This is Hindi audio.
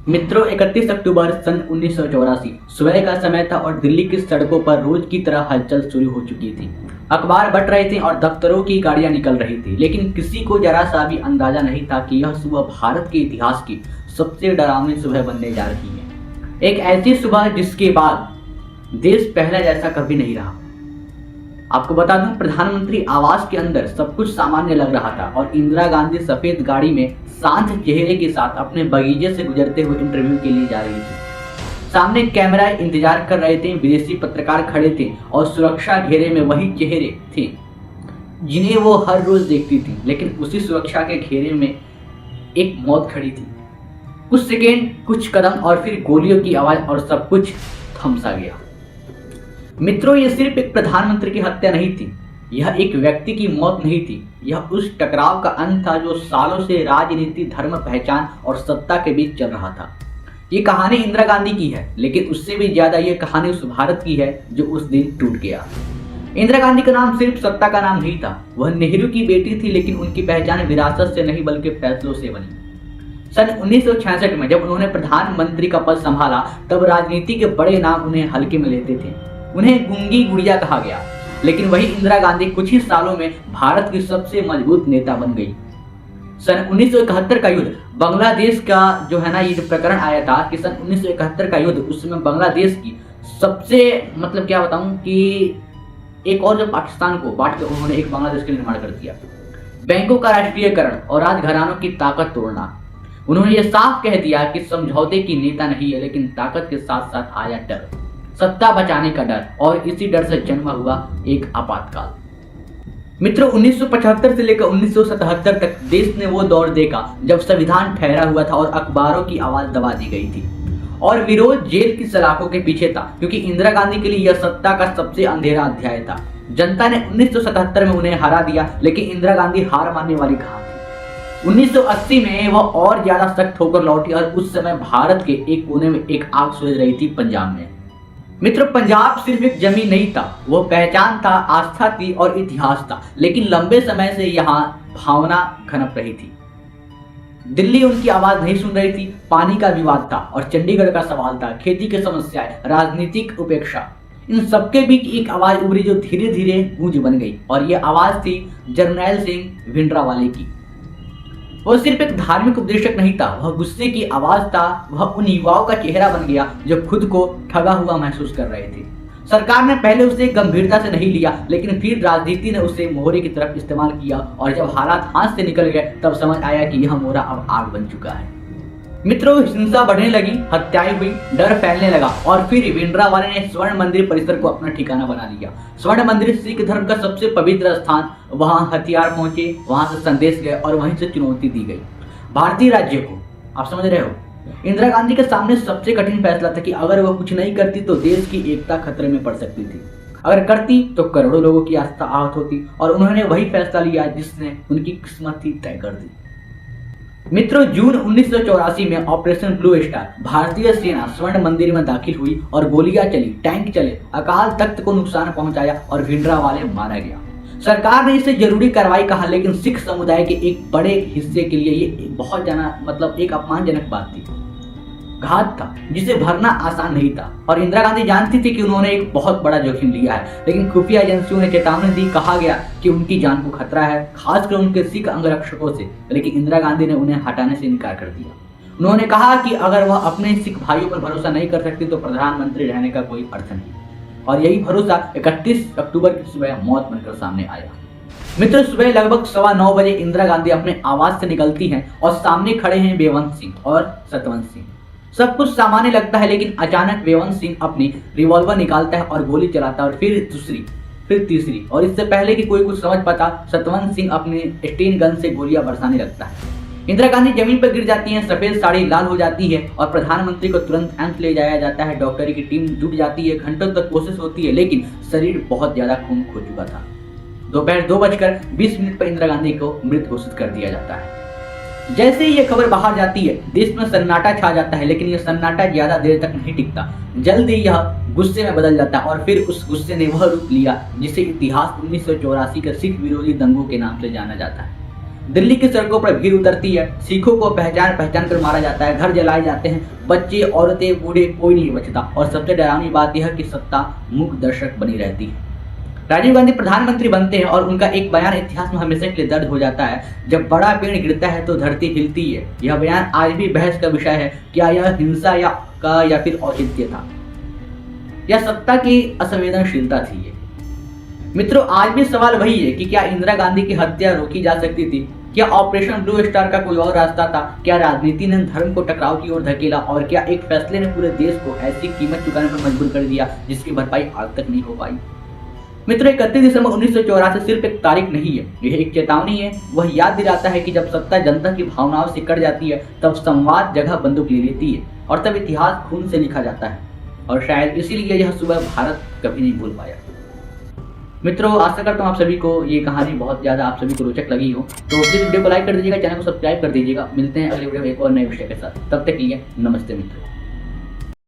मित्रों, 31 अक्टूबर सन 1984 सुबह का समय था और दिल्ली की सड़कों पर रोज की तरह हलचल शुरू हो चुकी थी। अखबार बंट रहे थे और दफ्तरों की गाड़ियां निकल रही थी, लेकिन किसी को जरा सा भी अंदाजा नहीं था कि यह सुबह भारत के इतिहास की सबसे डरावनी सुबह बनने जा रही है। एक ऐसी सुबह जिसके बाद देश पहले जैसा कभी नहीं रहा। आपको बता दूं, प्रधानमंत्री आवास के अंदर सब कुछ सामान्य लग रहा था और इंदिरा गांधी सफेद गाड़ी में शांत चेहरे के साथ अपने बगीचे से गुजरते हुए इंटरव्यू के लिए जा रही थी। सामने कैमरा इंतजार कर रहे थे, विदेशी पत्रकार खड़े थे और सुरक्षा घेरे में वही चेहरे थे जिन्हें वो हर रोज देखती थी। लेकिन उसी सुरक्षा के घेरे में एक मौत खड़ी थी। कुछ सेकेंड, कुछ कदम और फिर गोलियों की आवाज और सब कुछ थम सा गया। मित्रों, ये सिर्फ एक प्रधानमंत्री की हत्या नहीं थी, यह एक व्यक्ति की मौत नहीं थी, यह उस टकराव का अंत था जो सालों से राजनीति, धर्म, पहचान और सत्ता के बीच चल रहा था। ये कहानी इंदिरा गांधी की है, लेकिन उससे भी ज्यादा ये कहानी उस भारत की है जो उस दिन टूट गया। इंदिरा गांधी का नाम सिर्फ सत्ता का नाम नहीं था, वह नेहरू की बेटी थी, लेकिन उनकी पहचान विरासत से नहीं बल्कि फैसलों से बनी। सन 1966 में जब उन्होंने प्रधानमंत्री का पद संभाला, तब राजनीति के बड़े नाम उन्हें हल्के में लेते थे, उन्हें गूंगी गुड़िया कहा गया। लेकिन वही इंदिरा गांधी कुछ ही सालों में भारत की सबसे मजबूत नेता बन गई। सन 1971 का युद्ध, बांग्लादेश का जो है ना, ये जो प्रकरण आया था कि सन 1971 का युद्ध, उस समय बांग्लादेश की सबसे क्या बताऊं कि एक और जो पाकिस्तान को बांट कर उन्होंने एक बांग्लादेश का निर्माण कर दिया। बैंकों का राष्ट्रीयकरण और राजघरानों की ताकत तोड़ना। उन्होंने ये साफ कह दिया कि समझौते की नेता नहीं है, लेकिन ताकत के साथ साथ आया डर, सत्ता बचाने का डर, और इसी डर से जन्म हुआ एक आपातकाल। मित्रों, 1975 से लेकर 1977 तक देश ने वो दौर देखा जब संविधान ठहरा हुआ था और अखबारों की आवाज दबा दी गई थी और विरोध जेल की सलाखों के पीछे था, क्योंकि इंदिरा गांधी के लिए यह सत्ता का सबसे अंधेरा अध्याय था। जनता ने 1977 में उन्हें हरा दिया, लेकिन इंदिरा गांधी हार मानने वाली कहां थी। 1980 में वह और ज्यादा सख्त होकर लौटी और उस समय भारत के एक कोने में एक आग सुलझ रही थी, पंजाब में। मित्रों, पंजाब सिर्फ एक जमीन नहीं था, वह पहचान था, आस्था थी और इतिहास था। लेकिन लंबे समय से यहाँ भावना घनप रही थी। दिल्ली उनकी आवाज नहीं सुन रही थी। पानी का विवाद था और चंडीगढ़ का सवाल था, खेती की समस्याएं, राजनीतिक उपेक्षा, इन सबके बीच एक आवाज उभरी जो धीरे धीरे गूंज बन गई, और यह आवाज थी जर्नैल सिंह भिंडरावाले की। वह सिर्फ एक धार्मिक उपदेशक नहीं था, वह गुस्से की आवाज था। वह उन युवाओं का चेहरा बन गया जो खुद को ठगा हुआ महसूस कर रहे थे। सरकार ने पहले उसे गंभीरता से नहीं लिया, लेकिन फिर राजनीति ने उसे मोहरे की तरफ इस्तेमाल किया, और जब हालात हाथ से निकल गए तब समझ आया कि यह मोहरा अब आग बन चुका है। मित्रों, हिंसा बढ़ने लगी, हत्याएं हुई, डर फैलने लगा, और फिर भिंडरावाले ने स्वर्ण मंदिर परिसर को अपना ठिकाना बना लिया। स्वर्ण मंदिर सिख धर्म का सबसे पवित्र स्थान, वहां हथियार पहुंचे, वहां से संदेश गए और वहीं से चुनौती दी गई भारतीय राज्य को। आप समझ रहे हो, इंदिरा गांधी के सामने सबसे कठिन फैसला था कि अगर वह कुछ नहीं करती तो देश की एकता खतरे में पड़ सकती थी, अगर करती तो करोड़ों लोगों की आस्था आहत होती, और उन्होंने वही फैसला लिया जिसने उनकी किस्मत ही तय कर दी। मित्रों, जून 1984 में ऑपरेशन ब्लू स्टार, भारतीय सेना स्वर्ण मंदिर में दाखिल हुई और गोलियां चली, टैंक चले, अकाल तख्त को नुकसान पहुंचाया और भिंडरावाले मारा गया। सरकार ने इसे जरूरी कार्रवाई कहा, लेकिन सिख समुदाय के एक बड़े हिस्से के लिए ये बहुत ज्यादा एक अपमानजनक बात थी, घात था जिसे भरना आसान नहीं था। और इंदिरा गांधी जानती थी कि उन्होंने एक बहुत बड़ा जोखिम लिया है, लेकिन खुफिया एजेंसियों ने चेतावनी दी, कहा गया कि उनकी जान को खतरा है, खासकर उनके सिख अंगरक्षकों से। लेकिन इंदिरा गांधी ने उन्हें हटाने से इनकार कर दिया। उन्होंने कहा कि अगर वह अपने सिख भाइयों पर भरोसा नहीं कर सकती तो प्रधानमंत्री रहने का कोई अर्थ नहीं। और यही भरोसा 31 अक्टूबर की सुबह मौत बनकर सामने आया। मित्र, सुबह लगभग 9:15 बजे इंदिरा गांधी अपने आवास से निकलती हैं और सामने खड़े हैं बेवंत सिंह और सतवंत सिंह। सब कुछ सामान्य लगता है, लेकिन अचानक बेवंत सिंह अपनी रिवॉल्वर निकालता है और गोली चलाता है, और फिर दूसरी, फिर तीसरी, और इससे पहले कि कोई कुछ समझ पाता, सतवंत सिंह अपने स्टेन गन से गोलियां बरसाने लगता है। इंदिरा गांधी जमीन पर गिर जाती हैं, सफेद साड़ी लाल हो जाती है और प्रधानमंत्री को तुरंत एम्स ले जाया जाता है। डॉक्टरी की टीम जुट जाती है, घंटों तक कोशिश होती है, लेकिन शरीर बहुत ज्यादा खून खो चुका था। दोपहर 2:20 पर इंदिरा गांधी को मृत घोषित कर दिया जाता है। जैसे ही ये खबर बाहर जाती है, देश में सन्नाटा छा जाता है, लेकिन यह सन्नाटा ज्यादा देर तक नहीं टिकता। जल्द ही यह गुस्से में बदल जाता है, और फिर उस गुस्से ने वह रूप लिया जिसे इतिहास 1984 के सिख विरोधी दंगों के नाम से जाना जाता है। दिल्ली की सड़कों पर भीड़ उतरती है, सिखों को पहचान पहचान कर मारा जाता है, घर जलाए जाते हैं, बच्चे औरतें बूढ़े कोई नहीं बचता और सबसे डरावनी बात यह है कि सत्ता मूक दर्शक बनी रहती है। राजीव गांधी प्रधानमंत्री बनते हैं और उनका एक बयान इतिहास में हमेशा के लिए दर्ज हो जाता है, जब बड़ा पेड़ गिरता है तो धरती हिलती है। यह बयान आज भी बहस का विषय है, क्या यह हिंसा या फिर औचित्य था, या सत्ता की असंवेदनशीलता थी। मित्रों, आज भी सवाल वही है कि क्या इंदिरा गांधी की हत्या रोकी जा सकती थी? क्या ऑपरेशन ब्लू स्टार का कोई और रास्ता था? क्या राजनीति ने धर्म को टकराव की ओर धकेला? और क्या एक फैसले ने पूरे देश को ऐसी कीमत चुकाने पर मजबूर कर दिया जिसकी भरपाई आज तक नहीं हो पाई? मित्रों, 31 दिसंबर 1984 सिर्फ एक तारीख नहीं है, यह एक चेतावनी है। वह याद दिलाता है कि जब सत्ता जनता की भावनाओं से कट जाती है, तब संवाद जगह बंदूक ले लेती है और तब इतिहास खून से लिखा जाता है। और शायद इसीलिए यह सुबह भारत कभी नहीं भूल पाया। मित्रों, आशा करता हूँ आप सभी को ये कहानी बहुत ज़्यादा आप सभी को रोचक लगी हो, तो प्लीज़ वीडियो को लाइक कर दीजिएगा, चैनल को सब्सक्राइब कर दीजिएगा। मिलते हैं अगले वीडियो में एक और नए विषय के साथ, तब तक के लिए नमस्ते मित्रों।